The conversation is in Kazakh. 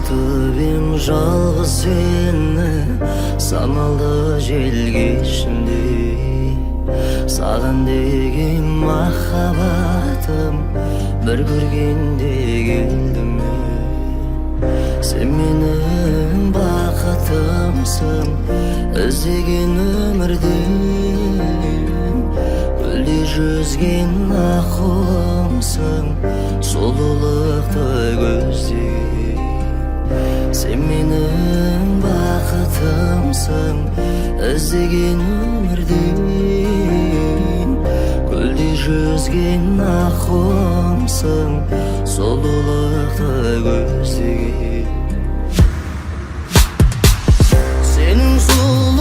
күтіп жалғыз сені, самалды жел кешіндей. Саған деген махаббатым бір көргенде келді ме? Сен менің бақытымсың, іздеген өмірден гүлдей жүзген аққуымсың, сұлулықты көздеген. Сен менің бақытымсың, іздеген өмірден гүлдей жүзген аққуымсың, сұлулықты көздеген. Сенің сұлулығың